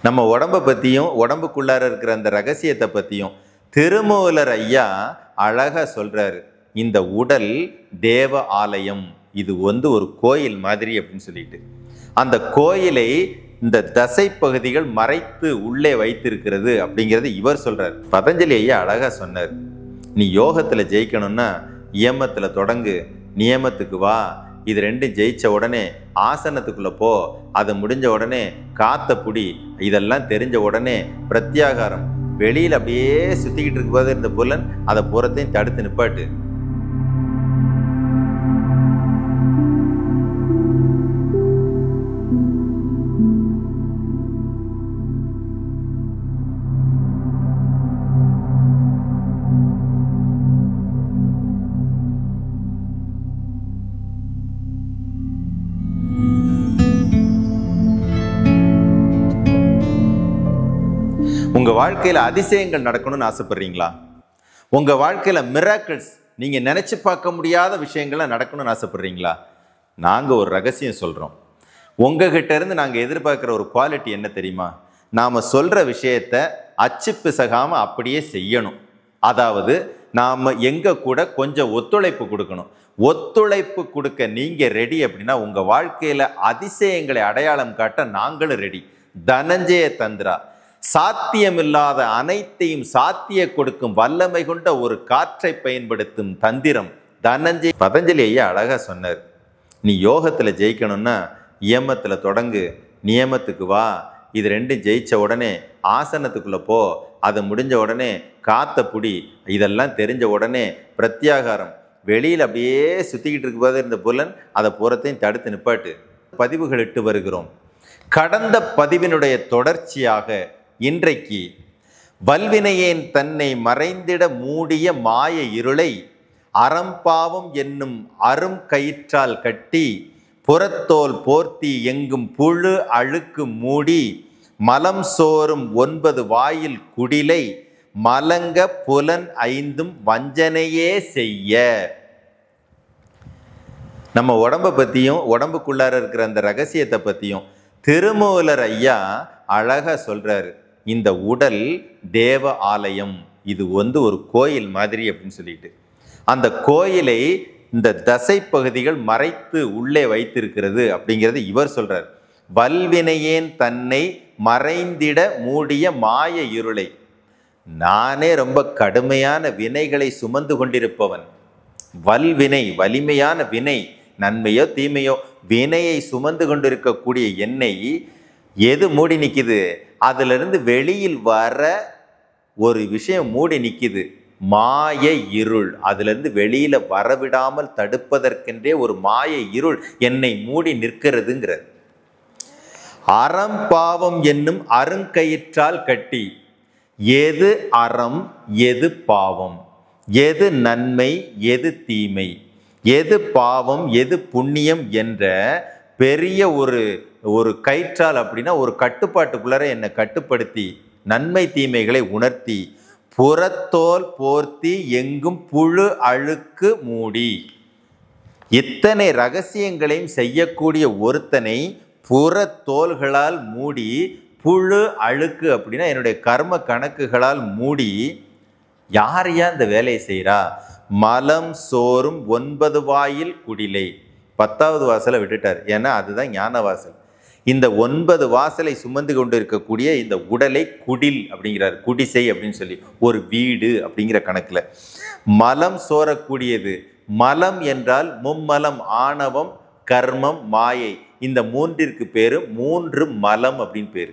நம்ம உடம்பை பற்றியும் உடம்புக்குள்ளார இருக்கிற அந்த ரகசியத்தை பற்றியும் திருமூலர் ஐயா அழகாக சொல்கிறாரு. இந்த உடல் தேவ ஆலயம், இது ஒரு கோயில் மாதிரி அப்படின்னு சொல்லிட்டு, அந்த கோயிலை இந்த தசை பகுதிகள் மறைத்து உள்ளே வைத்திருக்கிறது அப்படிங்கிறது இவர் சொல்கிறார். பதஞ்சலி ஐயா அழகாக சொன்னார், நீ யோகத்தில் ஜெயிக்கணும்னா நியமத்தில் தொடங்கு, நியமத்துக்கு வா, இது ரெண்டும் ஜெயிச்ச உடனே ஆசனத்துக்குள்ள போ, அது முடிஞ்ச உடனே காத்த புடி, இதெல்லாம் தெரிஞ்ச உடனே பிரத்யாகாரம், வெளியில் அப்படியே சுத்திக்கிட்டு இருக்கும்போது இந்த புலன் அதை புறத்தையும் தடுத்து நிப்பாட்டு. உங்க வாழ்க்கையில அதிசயங்கள் நடக்கணும்னு ஆசைப்படுறீங்களா? உங்க வாழ்க்கையில மிராக்கிள்ஸ், நீங்க நினைச்சு பார்க்க முடியாத விஷயங்களை நடக்கணும்னு ஆசைப்படுறீங்களா? நாங்க ஒரு ரகசியம் சொல்றோம். உங்ககிட்ட இருந்து நாங்க எதிர்பார்க்கிற ஒரு குவாலிட்டி என்ன தெரியுமா? நாம சொல்ற விஷயத்த அச்சு பிசகாம அப்படியே செய்யணும். அதாவது நாம எங்க கூட கொஞ்சம் ஒத்துழைப்பு கொடுக்கணும். ஒத்துழைப்பு கொடுக்க நீங்க ரெடி அப்படின்னா உங்க வாழ்க்கையில அதிசயங்களை அடையாளம் காட்ட நாங்களும் ரெடி. தனஞ்சய தந்திரா, சாத்தியமில்லாத அனைத்தையும் சாத்திய கொடுக்கும் வல்லமை கொண்ட ஒரு காற்றை பயன்படுத்தும் தந்திரம் தனஞ்சய. பதஞ்சலி ஐயா அழகா சொன்னார், நீ யோகத்தில் ஜெயிக்கணும்னா நியமத்தில் தொடங்கு, நியமத்துக்கு வா, இது ரெண்டும் ஜெயிச்ச உடனே ஆசனத்துக்குள்ள போ, அது முடிஞ்ச உடனே காத்த புடி, இதெல்லாம் தெரிஞ்ச உடனே பிரத்யாகாரம், வெளியில் அப்படியே சுத்திக்கிட்டு இருக்கும்போது இந்த புலன் அதை புறத்தையும் தடுத்து நிப்பாட்டு. பதிவுகள் இட்டு வருகிறோம். கடந்த பதிவினுடைய தொடர்ச்சியாக இன்றைக்கு வல்வினையேன் தன்னை மறைந்திட மூடிய மாய இருளை அறம்பாவம் என்னும் அரும் கயிற்றால் கட்டி புறத்தோல் போர்த்தி எங்கும் புழு அழுக்கு மூடி மலம் சோறும் 9 வாயில் குடிலை மலங்க புலன் 5 வஞ்சனையே செய்ய. நம்ம உடம்பை பற்றியும் உடம்புக்குள்ளார இருக்கிற அந்த ரகசியத்தை பற்றியும் திருமூலர் ஐயா அழகாக சொல்கிறாரு. இந்த உடல் தேவ ஆலயம், இது ஒரு கோயில் மாதிரி அப்படின்னு சொல்லிட்டு, அந்த கோயிலை இந்த தசை பகுதிகள் மறைத்து உள்ளே வைத்திருக்கிறது அப்படிங்கிறது இவர் சொல்கிறார். வல்வினையேன் தன்னை மறைந்திட மூடிய மாய இருளை. நானே ரொம்ப கடுமையான வினைகளை சுமந்து கொண்டிருப்பவன். வல்வினை, வலிமையான வினை, நன்மையோ தீமையோ வினையை சுமந்து கொண்டிருக்கக்கூடிய என்னை எது மூடி நிற்கிது? அதிலிருந்து வெளியில் வர ஒரு விஷயம் மூடி நிற்கிது, மாய இருள். அதிலிருந்து வெளியில வரவிடாமல் தடுப்பதற்கென்றே ஒரு மாய இருள் என்னை மூடி நிற்கிறதுங்கிறது. அறம் பாவம் என்னும் அருங்கயிற்றால் கட்டி, எது அறம் எது பாவம், எது நன்மை எது தீமை, எது பாவம் எது புண்ணியம் என்ற பெரிய ஒரு கயிற்றால், அப்படின்னா ஒரு கட்டுப்பாட்டுக்குள்ளார என்னை கட்டுப்படுத்தி நன்மை தீமைகளை உணர்த்தி புறத்தோல் போர்த்தி எங்கும் புழு அழுக்கு மூடி, இத்தனை ரகசியங்களையும் செய்யக்கூடிய ஒருத்தனை புறத்தோள்களால் மூடி, புழு அழுக்கு அப்படின்னா என்னுடைய கர்ம கணக்குகளால் மூடி, யாரையா இந்த வேலையை செய்கிறா? மலம் சோறும் 9 வாயில் குடிலை. 10வது வாசலை விட்டுட்டார், ஏன்னா அதுதான் ஞான வாசல். இந்த 9 வாசலை சுமந்து கொண்டு இருக்கக்கூடிய இந்த உடலை குடில் அப்படிங்கிறார், குடிசை அப்படின்னு சொல்லி, ஒரு வீடு அப்படிங்கிற கணக்கில். மலம் சோரக்கூடியது. மலம் என்றால் மும்மலம், ஆணவம் கர்மம் மாயை, இந்த 3ற்கு பேரு 3 மலம் அப்படின்னு பேரு.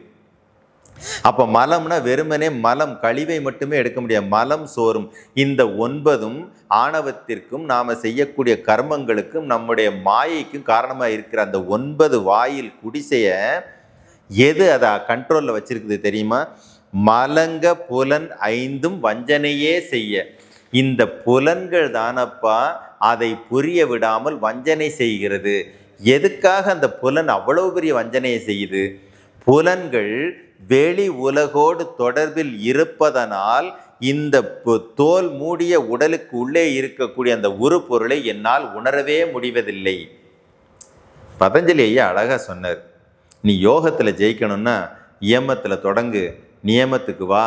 அப்ப மலம்னா வெறுமனே மலம், கழிவை மட்டுமே எடுக்க முடியாது. மலம் சோறும் இந்த 9ம் ஆணவத்திற்கும் நாம செய்யக்கூடிய கர்மங்களுக்கும் நம்முடைய மாயைக்கும் காரணமா இருக்கிற அந்த 9 வாயில் குடிசைய எது அதை கண்ட்ரோல்ல வச்சிருக்குது தெரியுமா? மலங்க புலன் 5 வஞ்சனையே செய்ய. இந்த புலன்கள் தானப்பா அதை புரிய விடாமல் வஞ்சனை செய்கிறது. எதுக்காக அந்த புலன் அவ்வளவு பெரிய வஞ்சனையை செய்யுது? புலன்கள் வெளி உலகோடு தொடர்பில் இருப்பதனால் இந்த தோல் மூடிய உடலுக்கு உள்ளே இருக்கக்கூடிய அந்த உருப்பொருளை என்னால் உணரவே முடிவதில்லை. பதஞ்சலி ஐயா அழகா சொன்னார், நீ யோகத்தில் ஜெயிக்கணும்னா இயமத்தில் தொடங்கு, நியமத்துக்கு வா,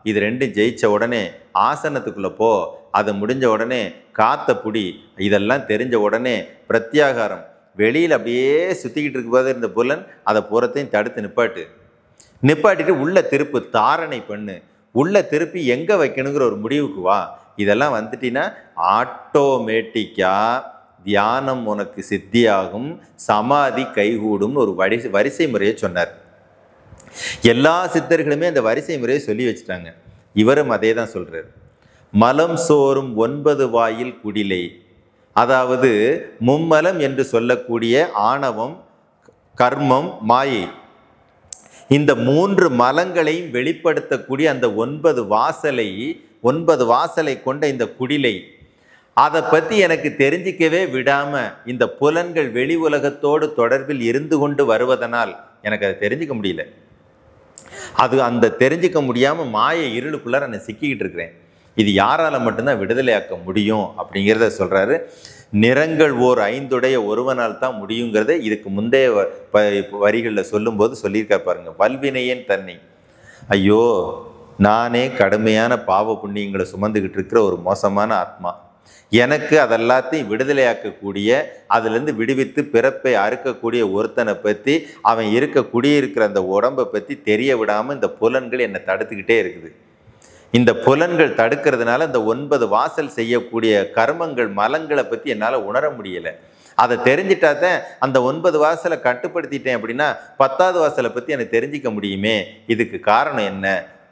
இது ரெண்டும் ஜெயிச்ச உடனே ஆசனத்துக்குள்ளே போ, அது முடிஞ்ச உடனே காத்த புடி, இதெல்லாம் தெரிஞ்ச உடனே பிரத்யாகாரம், வெளியில் அப்படியே சுற்றிக்கிட்டு இருக்கும்போது இருந்த புலன் அதை பூரத்தையும் தடுத்து நிப்பாட்டிட்டு உள்ள திருப்பு, தாரணை பண்ணு, உள்ள திருப்பி எங்கே வைக்கணுங்கிற ஒரு முடிவுக்கு வா. இதெல்லாம் வந்துட்டீங்கன்னா ஆட்டோமேட்டிக்காக தியானம் உனக்கு சித்தியாகும், சமாதி கைகூடும்னு ஒரு வரிசை முறையை சொன்னார். எல்லா சித்தர்களுமே அந்த வரிசை முறையை சொல்லி வச்சுட்டாங்க. இவரும் அதே தான் சொல்றார். மலம் சோறும் 9 வாயில் குடிலை, அதாவது மும்மலம் என்று சொல்லக்கூடிய ஆணவம், கர்மம், மாயை, இந்த 3 மலங்களையும் வெளிப்படுத்தக்கூடிய அந்த 9 வாசலை கொண்ட இந்த குடிலை, அதை பற்றி எனக்கு தெரிஞ்சிக்கவே விடாம இந்த புலன்கள் வெளி உலகத்தோடு தொடர்பில் இருந்து கொண்டு வருவதனால் எனக்கு அதை தெரிஞ்சிக்க முடியல. அது அந்த தெரிஞ்சிக்க முடியாம மாய இருளுக்குள்ளார நான் சிக்கிக்கிட்டு இருக்கிறேன். இது யாரால மட்டும்தான் விடுதலையாக்க முடியும் அப்படிங்கிறத சொல்றாரு. நிறங்கள் ஓர் 5 ஒருவனால் தான் முடியுங்கிறத இதுக்கு முந்தைய வரிகளில் சொல்லும்போது சொல்லியிருக்கார் பாருங்க. வல்வினையன் தன்னை, ஐயோ நானே கடுமையான பாவ புண்ணியங்களை சுமந்துக்கிட்டு இருக்கிற ஒரு மோசமான ஆத்மா, எனக்கு அதெல்லாத்தையும் விடுதலையாக்கக்கூடிய, அதுலேருந்து விடுவித்து பிறப்பை அறுக்கக்கூடிய ஒருத்தனை பற்றி, அவன் குடியிருக்கிற அந்த உடம்பை பற்றி தெரிய விடாமல் இந்த புலன்கள் என்னை தடுத்துக்கிட்டே இருக்குது. இந்த புலன்கள் தடுக்கிறதுனால இந்த 9 வாசல் செய்யக்கூடிய கர்மங்கள், மலங்களை பற்றி என்னால் உணர முடியலை. அதை தெரிஞ்சிட்டா தான் அந்த 9 வாசலை கட்டுப்படுத்திட்டேன் அப்படின்னா 10வது வாசலை பற்றி எனக்கு தெரிஞ்சிக்க முடியுமே. இதுக்கு காரணம் என்ன?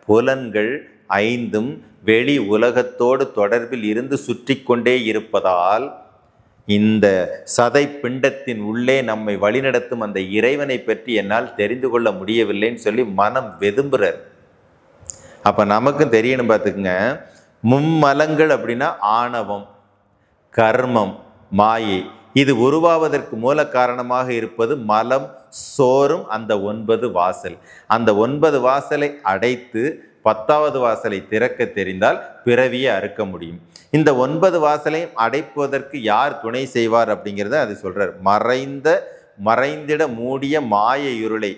புலன்கள் 5ம் வெளி உலகத்தோடு தொடர்பில் இருந்து சுற்றி கொண்டே இருப்பதால் இந்த சதை பிண்டத்தின் உள்ளே நம்மை வழிநடத்தும் அந்த இறைவனை பற்றி என்னால் தெரிந்து கொள்ள முடியவில்லைன்னு சொல்லி மனம் வெதும்புறார். அப்போ நமக்கும் தெரியணும் பார்த்துக்குங்க. மும்மலங்கள் அப்படின்னா ஆணவம், கர்மம், மாயை, இது உருவாவதற்கு மூல காரணமாக இருப்பது மலம் சோறும் அந்த 9 வாசல். அந்த 9 வாசலை அடைத்து 10வது வாசலை திறக்க தெரிந்தால் பிறவியை அறுக்க முடியும். இந்த 9 வாசலையும் அடைப்பதற்கு யார் துணை செய்வார் அப்படிங்கிறத அது சொல்றார். மறைந்திட மூடிய மாய இருளை,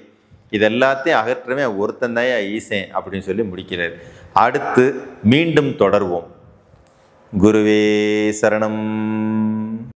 இதெல்லாத்தையும் அகற்றவே ஒருத்தந்தையா ஈசேன் அப்படின்னு சொல்லி முடிக்கிறார். அடுத்து மீண்டும் தொடர்வோம். குருவே சரணம்.